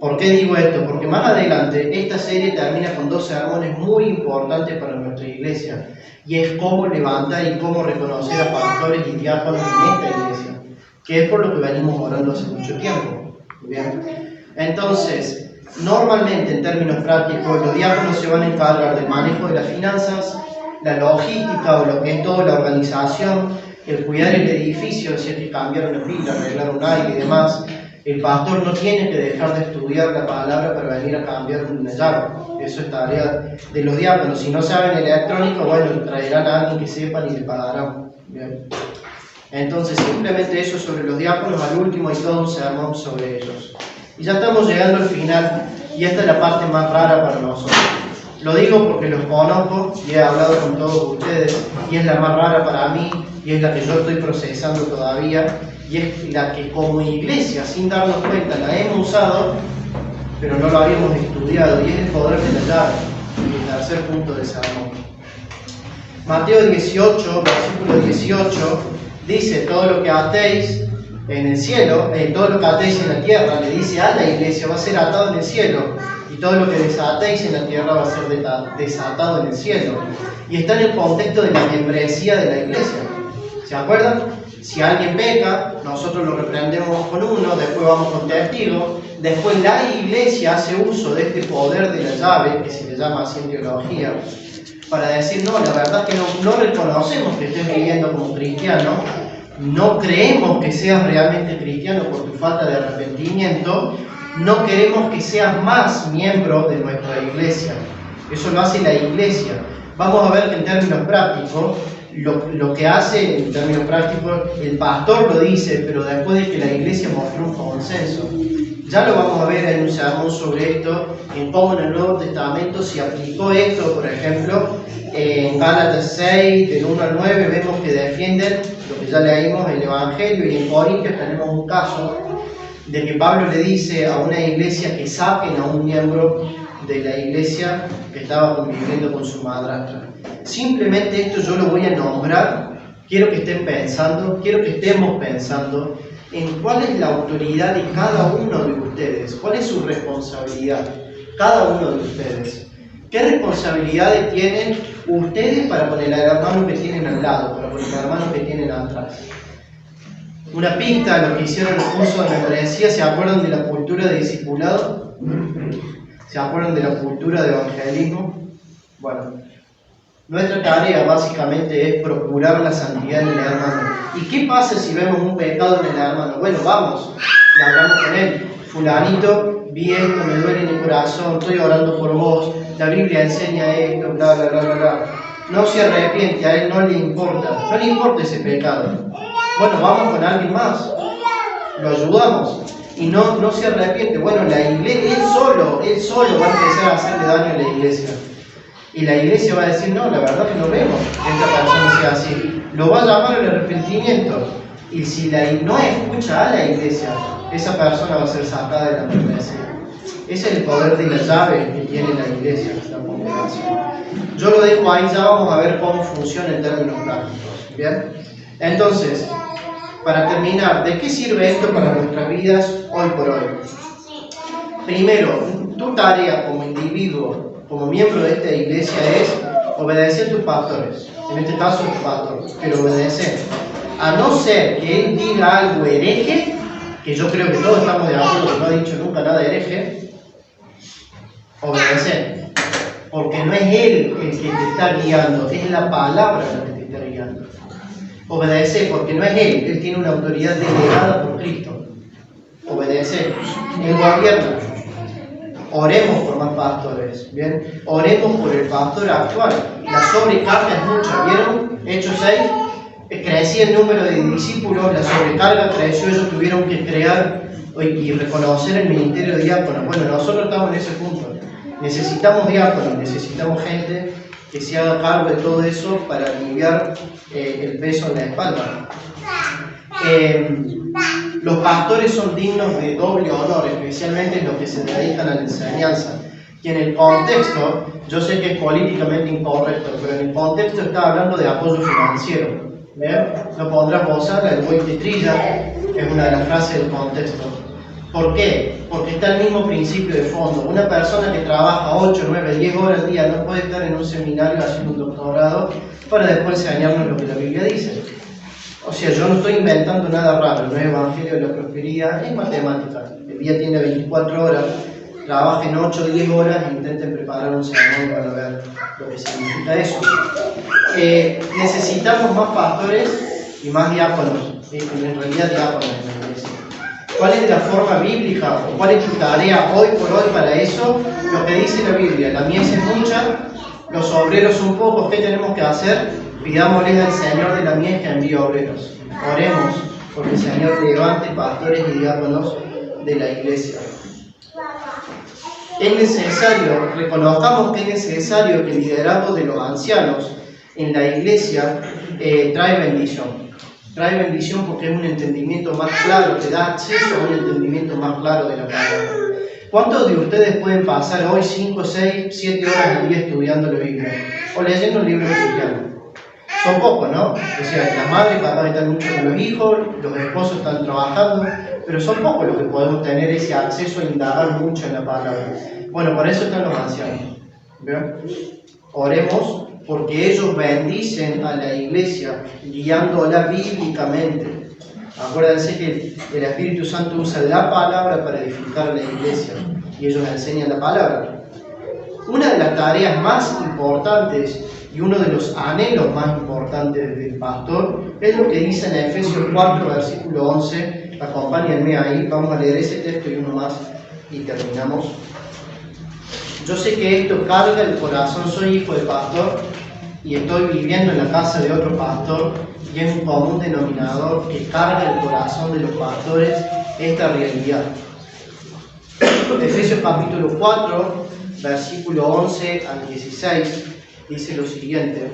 ¿Por qué digo esto? Porque más adelante esta serie termina con 2 sermones muy importantes para nuestra iglesia, y es cómo levantar y cómo reconocer a pastores y diáconos en esta iglesia, que es por lo que venimos orando hace mucho tiempo. ¿Bien? Entonces, normalmente en términos prácticos, los diáconos se van a encargar del manejo de las finanzas, la logística o lo que es toda la organización, el cuidar el edificio, si hay que cambiar una pila, arreglar un aire y demás. El pastor no tiene que dejar de estudiar la palabra para venir a cambiar una llave. Eso es tarea de los diáconos. Si no saben electrónico, bueno, traerán a alguien que sepan y le pagarán. Bien. Entonces, simplemente eso sobre los diáconos. Al último hay todo un sermón sobre ellos. Y ya estamos llegando al final, y esta es la parte más rara para nosotros. Lo digo porque los conozco y he hablado con todos ustedes, y es la más rara para mí, y es la que yo estoy procesando todavía, y es la que como iglesia, sin darnos cuenta, la hemos usado, pero no lo habíamos estudiado, y es el poder de la llave, el tercer punto del sermón. Mateo 18, versículo 18, dice: todo lo que atéis en el cielo, todo lo que atéis en la tierra, le dice a la iglesia, va a ser atado en el cielo, y todo lo que desatéis en la tierra va a ser desatado en el cielo. Y está en el contexto de la membresía de la iglesia. ¿Se acuerdan? Si alguien peca, nosotros lo reprendemos con uno, después vamos con testigo, después la iglesia hace uso de este poder de la llave, que se le llama así en teología, para decir: no, la verdad es que no reconocemos que estés viviendo como cristiano, no creemos que seas realmente cristiano por tu falta de arrepentimiento, no queremos que seas más miembro de nuestra iglesia. Eso lo hace la iglesia. Vamos a ver que en términos prácticos, lo que hace en términos prácticos, el pastor lo dice, pero después de que la iglesia mostró un consenso. Ya lo vamos a ver en un sermón sobre esto, en cómo en el Nuevo Testamento se aplicó esto. Por ejemplo, en Gálatas 6, del 1 al 9, vemos que defienden lo que ya leímos, el Evangelio, y en Corintios tenemos un caso de que Pablo le dice a una iglesia que saquen a un miembro de la iglesia que estaba conviviendo con su madrastra. Simplemente esto yo lo voy a nombrar. Quiero que estén pensando, quiero que estemos pensando en cuál es la autoridad de cada uno de ustedes, cuál es su responsabilidad, cada uno de ustedes. ¿Qué responsabilidades tienen ustedes para con el hermano que tienen al lado, para con el hermano que tienen atrás? Una pista a los que hicieron el curso de membresía, ¿se acuerdan de la cultura de discipulado? ¿Se acuerdan de la cultura de evangelismo? Bueno, nuestra tarea básicamente es procurar la santidad en el hermano. ¿Y qué pasa si vemos un pecado en el hermano? Bueno, vamos, y hablamos con él. Fulanito, vi esto, me duele en el corazón, estoy orando por vos, la Biblia enseña esto, bla, bla, bla, bla, bla. No se arrepiente, a él no le importa ese pecado. Bueno, vamos con alguien más, lo ayudamos y no se arrepiente. Bueno, la iglesia, él solo va a empezar a hacerle daño a la iglesia. Y la iglesia va a decir, no, la verdad que no vemos que esta persona sea así. Lo va a llamar al arrepentimiento. Y si no escucha a la iglesia, esa persona va a ser sacada de la membresía. Ese es el poder de la llave que tiene la iglesia, la congregación. Yo lo dejo ahí, ya vamos a ver cómo funciona en términos prácticos. ¿Bien? Entonces, para terminar, ¿de qué sirve esto para nuestras vidas hoy por hoy? Primero, tu tarea como individuo, como miembro de esta iglesia, es obedecer a tus pastores. En este caso, tu pastor, pero obedecer. A no ser que él diga algo hereje, que yo creo que todos estamos de acuerdo que no ha dicho nunca nada hereje, obedecer. Porque no es él el que te está guiando, es la palabra la que te está guiando. Obedecer, porque no es él tiene una autoridad delegada por Cristo. Obedecer. El gobierno. Oremos por más pastores, ¿bien? Oremos por el pastor actual. La sobrecarga es mucha, ¿vieron? Hechos 6, crecía el número de discípulos, la sobrecarga creció, ellos tuvieron que crear y reconocer el ministerio de diáconos. Bueno, nosotros estamos en ese punto. Necesitamos diáconos, necesitamos gente que se haga cargo de todo eso para aliviar el peso en la espalda. Los pastores son dignos de doble honor, especialmente los que se dedican a la enseñanza. Y en el contexto, yo sé que es políticamente incorrecto, pero en el contexto está hablando de apoyo financiero. ¿Ven? No pondrás bozal, el buey te trilla, es una de las frases del contexto. ¿Por qué? Porque está el mismo principio de fondo. Una persona que trabaja 8, 9, 10 horas al día no puede estar en un seminario haciendo un doctorado para después enseñarnos lo que la Biblia dice. O sea, yo no estoy inventando nada raro, no es Evangelio de la Prosperidad, es matemática. El día tiene 24 horas, trabajen 8 o 10 horas e intenten preparar un sermón para ver lo que significa eso. Necesitamos más pastores y más diáconos, en realidad diáconos en la iglesia. ¿Cuál es la forma bíblica o cuál es tu tarea hoy por hoy para eso? Lo que dice la Biblia, la mies es mucha, los obreros son pocos, ¿qué tenemos que hacer? Pidámosle al Señor de la mies que envíe obreros. Oremos porque el Señor levante pastores y diáconos de la iglesia. Es necesario, reconozcamos que es necesario que el liderazgo de los ancianos en la iglesia trae bendición. Trae bendición porque es un entendimiento más claro, te da acceso a un entendimiento más claro de la palabra. ¿Cuántos de ustedes pueden pasar hoy 5, 6, 7 horas al día estudiando la Biblia o leyendo un libro cristiano? Son pocos, ¿no? O sea, las madres capaz están mucho con los hijos, los esposos están trabajando, pero son pocos los que podemos tener ese acceso a indagar mucho en la palabra. Bueno, por eso están los ancianos. ¿Ven? Oremos porque ellos bendicen a la iglesia guiándola bíblicamente. Acuérdense que el Espíritu Santo usa la palabra para edificar la iglesia y ellos enseñan la palabra. Una de las tareas más importantes y uno de los anhelos más importantes del pastor es lo que dice en Efesios 4, versículo 11. Acompáñenme ahí, vamos a leer ese texto y uno más y terminamos. Yo sé que esto carga el corazón, soy hijo de pastor y estoy viviendo en la casa de otro pastor y es un común denominador que carga el corazón de los pastores esta realidad. Efesios capítulo 4, versículo 11 al 16, dice lo siguiente.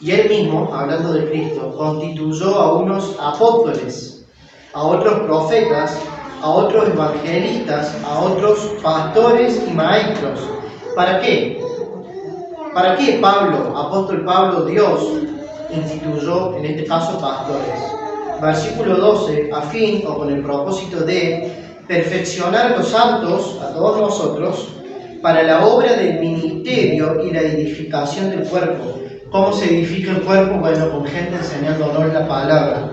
Y él mismo, hablando de Cristo, constituyó a unos apóstoles, a otros profetas, a otros evangelistas, a otros pastores y maestros. ¿Para qué? ¿Para qué Pablo, apóstol Pablo, Dios instituyó, en este caso, pastores? Versículo 12, a fin o con el propósito de perfeccionar a los santos, a todos nosotros, para la obra del ministerio y la edificación del cuerpo. ¿Cómo se edifica el cuerpo? Bueno, con gente enseñándonos la palabra.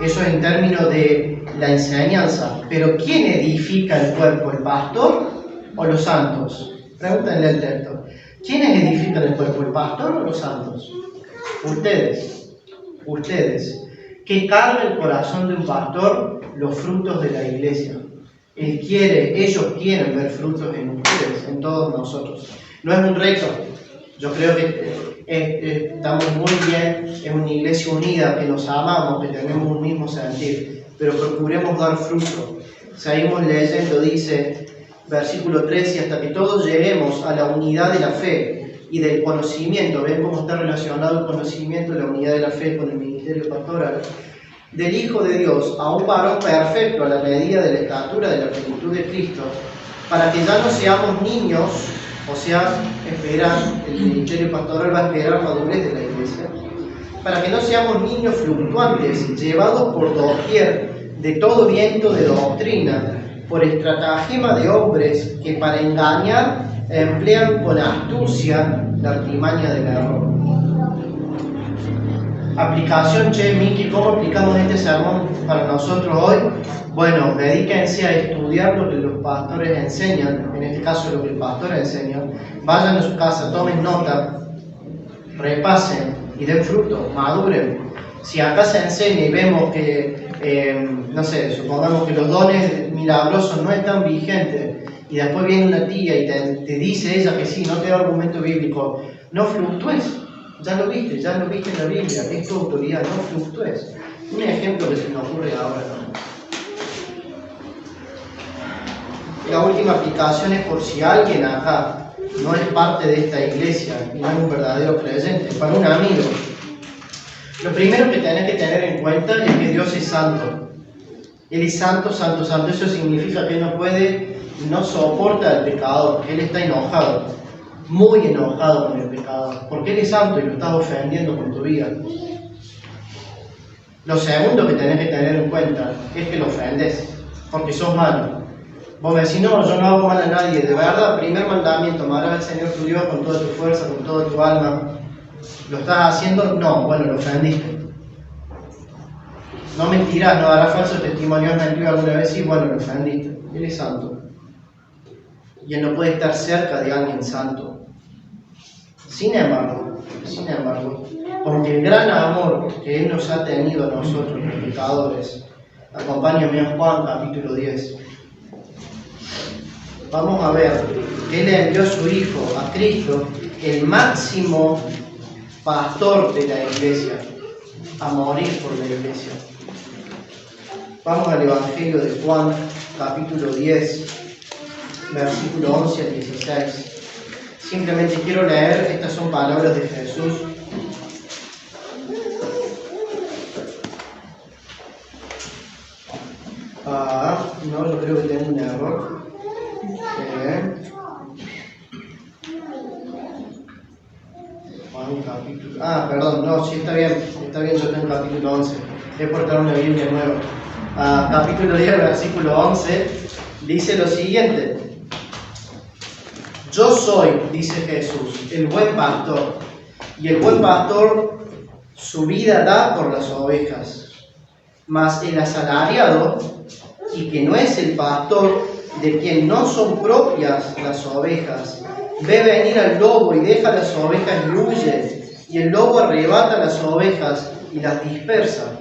Eso en términos de la enseñanza. Pero ¿quién edifica el cuerpo? ¿El pastor o los santos? Pregúntenle el texto. ¿Quiénes edifican el cuerpo? ¿El pastor o los santos? Ustedes. Ustedes. ¿Qué carga el corazón de un pastor? Los frutos de la iglesia. Ellos quieren ver frutos en ustedes, en todos nosotros. No es un reto. Yo creo que estamos muy bien, es una iglesia unida, que nos amamos, que tenemos un mismo sentir, pero procuremos dar fruto. Seguimos leyendo, dice, versículo 13, hasta que todos lleguemos a la unidad de la fe y del conocimiento. ¿Ven cómo está relacionado el conocimiento, la unidad de la fe con el ministerio pastoral? Del Hijo de Dios, a un varón perfecto a la medida de la estatura de la plenitud de Cristo, para que ya no seamos niños, o sea, el ministerio pastoral va a esperar madurez de la iglesia, para que no seamos niños fluctuantes, llevados por doquier de todo viento de doctrina, por estratagema de hombres que para engañar emplean con astucia la artimaña del error. Aplicación, Miki, ¿cómo aplicamos este sermón para nosotros hoy? Bueno, dedíquense a estudiar lo que los pastores enseñan, en este caso lo que el pastor enseña. Vayan a su casa, tomen nota, repasen y den fruto, maduren. Si acá se enseña y vemos que, no sé, supongamos que los dones milagrosos no están vigentes y después viene una tía y te dice ella que sí, no te da argumento bíblico, no fluctúes. Ya lo viste en la Biblia, es tu autoridad, no fluctúes. Un ejemplo que se me ocurre ahora. La última aplicación es por si alguien acá no es parte de esta iglesia y no es un verdadero creyente, para un amigo. Lo primero que tenés que tener en cuenta es que Dios es santo. Él es santo, santo, santo. Eso significa que no soporta al pecador, Él está enojado. Muy enojado con el pecado, porque Él es santo y lo estás ofendiendo con tu vida. Lo segundo que tenés que tener en cuenta es que lo ofendes, porque sos malo. Vos me decís, no, yo no hago mal a nadie. De verdad, primer mandamiento, amarás al Señor tu Dios con toda tu fuerza, con toda tu alma. ¿Lo estás haciendo? No, bueno, lo ofendiste. No mentirás, no darás falso testimonio. ¿Has mentido alguna vez? Sí, bueno, lo ofendiste. Él es santo. Y Él no puede estar cerca de alguien santo. Sin embargo, porque el gran amor que Él nos ha tenido a nosotros, los pecadores, acompáñame a Juan capítulo 10. Vamos a ver que Él envió a su Hijo, a Cristo, el máximo pastor de la iglesia, a morir por la iglesia. Vamos al Evangelio de Juan, capítulo 10, versículo 11 al 16. Simplemente quiero leer, estas son palabras de Jesús. No, yo creo que tengo un error. Juan capítulo... perdón, no, sí está bien, yo tengo capítulo 11. He portado una Biblia nueva. Capítulo 10, versículo 11, dice lo siguiente. Yo soy, dice Jesús, el buen pastor, y el buen pastor su vida da por las ovejas. Mas el asalariado, y que no es el pastor, de quien no son propias las ovejas, ve venir al lobo y deja las ovejas y huye, y el lobo arrebata las ovejas y las dispersa.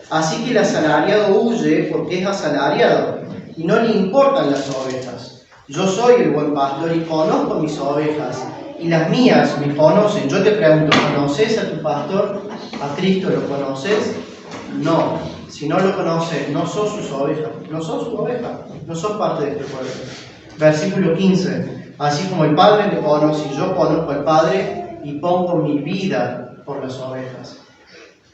Así que el asalariado huye porque es asalariado, y no le importan las ovejas. Yo soy el buen pastor y conozco mis ovejas, y las mías me conocen. Yo te pregunto, ¿conoces a tu pastor? ¿A Cristo lo conoces? No. Si no lo conoces, no sos sus ovejas. No sos su oveja. No sos parte de este pueblo. Versículo 15. Así como el Padre me conoce, yo conozco al Padre y pongo mi vida por las ovejas.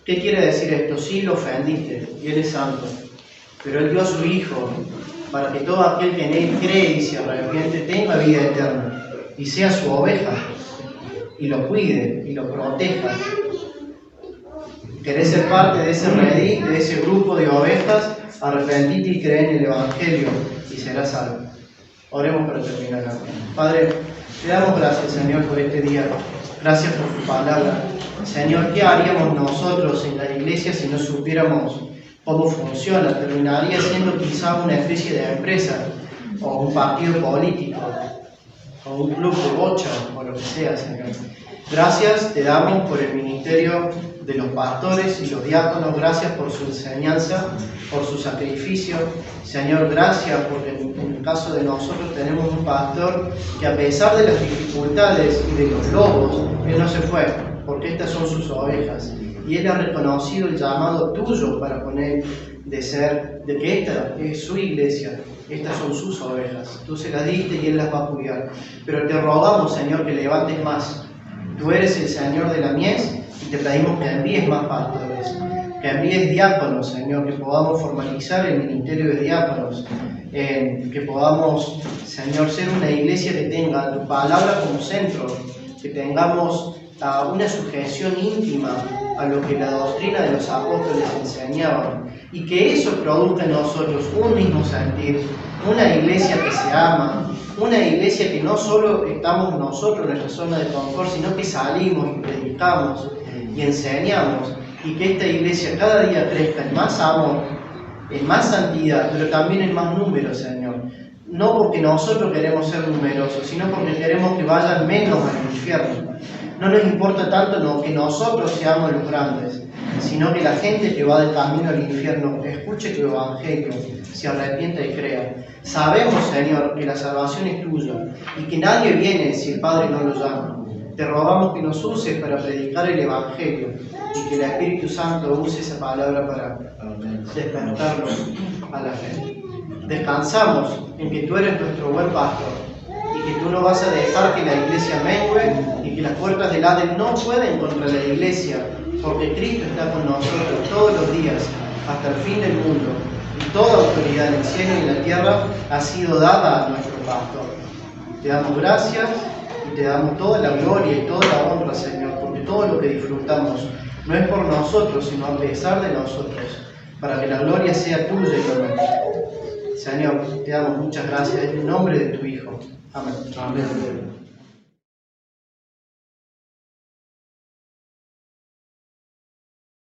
¿Qué quiere decir esto? Sí, lo ofendiste y Él es santo, pero Él dio a su Hijo para que todo aquel que en Él cree y se arrepiente tenga vida eterna y sea su oveja y lo cuide y lo proteja. ¿Querés ser parte de ese redil, de ese grupo de ovejas? Arrepentite y cree en el Evangelio y serás salvo. Oremos para terminar. Padre, te damos gracias, Señor, por este día. Gracias por tu palabra. Señor, ¿qué haríamos nosotros en la iglesia si no supiéramos cómo funciona? Terminaría siendo quizá una especie de empresa, o un partido político, o un club de bocha, o lo que sea, Señor. Gracias te damos por el ministerio de los pastores y los diáconos. Gracias por su enseñanza, por su sacrificio. Señor, gracias porque en el caso de nosotros tenemos un pastor que, a pesar de las dificultades y de los lobos, él no se fue, porque estas son sus ovejas. Y él ha reconocido el llamado tuyo para poner de que esta es su iglesia, estas son sus ovejas. Tú se las diste y él las va a cuidar. Pero te rogamos, Señor, que levantes más. Tú eres el Señor de la mies y te pedimos que envíes más pastores, que envíes diáconos, Señor, que podamos formalizar el ministerio de diáconos, que podamos, Señor, ser una iglesia que tenga tu palabra como centro, que tengamos una sujeción íntima a lo que la doctrina de los apóstoles enseñaban, y que eso produzca en nosotros un mismo sentir, una iglesia que se ama, una iglesia que no solo estamos nosotros en nuestra zona de confort, sino que salimos y predicamos y enseñamos, y que esta iglesia cada día crezca en más amor, en más santidad, pero también en más número, Señor. No porque nosotros queremos ser numerosos, sino porque queremos que vayan menos al infierno. No nos importa tanto que nosotros seamos los grandes, sino que la gente que va del camino al infierno escuche tu evangelio, se arrepienta y crea. Sabemos, Señor, que la salvación es tuya y que nadie viene si el Padre no lo llama. Te rogamos que nos uses para predicar el evangelio y que el Espíritu Santo use esa palabra para despertarnos a la fe. Descansamos en que tú eres nuestro buen pastor y que tú no vas a dejar que la iglesia mengue y que las puertas del Hades no pueden contra la iglesia, porque Cristo está con nosotros todos los días hasta el fin del mundo, y toda autoridad en el cielo y en la tierra ha sido dada a nuestro pastor. Te damos gracias y te damos toda la gloria y toda la honra, Señor, porque todo lo que disfrutamos no es por nosotros, sino a pesar de nosotros, para que la gloria sea tuya y no nuestra. Señor, te damos muchas gracias en el nombre de tu Hijo. Amén. Amén.